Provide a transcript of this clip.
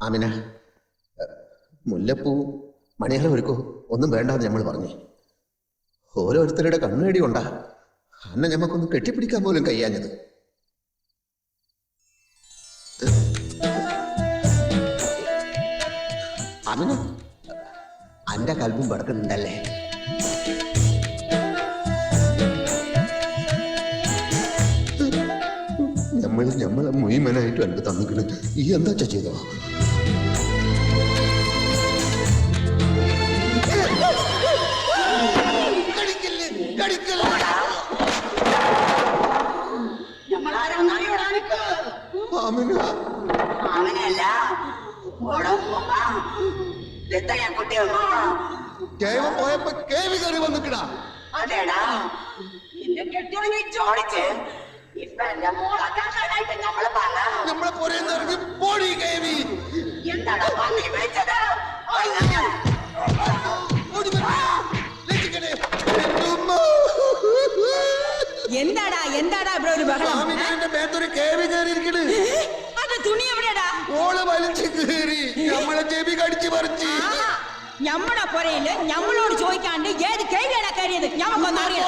ആമിന, മുല്ലപ്പൂ മണികളെ ഒരുക്കോ ഒന്നും വേണ്ടാന്ന് നമ്മൾ പറഞ്ഞു. ഓരോരുത്തരുടെ കണ്ണുകടി കൊണ്ടാ അന്നെ ഞമ്മക്കൊന്നും കെട്ടിപ്പിടിക്കാൻ പോലും കഴിയാഞ്ഞത്. ആമിന, അന്റെ കൽബും പടക്കുന്നുണ്ടല്ലേ? നമ്മളെ മുഴുവനായിട്ടും എനിക്ക് തന്നിക്കണ്. ഈ എന്താ ചെയ്തോ? പോയപ്പോ കേവി കയറി വന്നിക്കടാ. അതേടാ കെട്ടിയോനെ ചോദിച്ച് നമ്മളെ പുറത്ത് ഇറങ്ങി പോടി കേവി. എന്താടാ വിളിച്ചത്? എന്താടാ എന്താടാ ഇവിടെ ഒരു ബഹളം? മേത്തൊരു കേവി കയറിയിരിക്കണ്. അത് തുണി എവിടെയാടാ? ഓള് വലിച്ചു കയറി നമ്മളെ ചെവി കടിച്ചു പറിച്ച്. ഞമ്മടെ പുരയില് ഞമ്മളോട് ചോദിക്കാണ്ട് ഏത് കേവിയാണ് കയറിയത്? ഞമ്മക്കൊന്നറിയാം.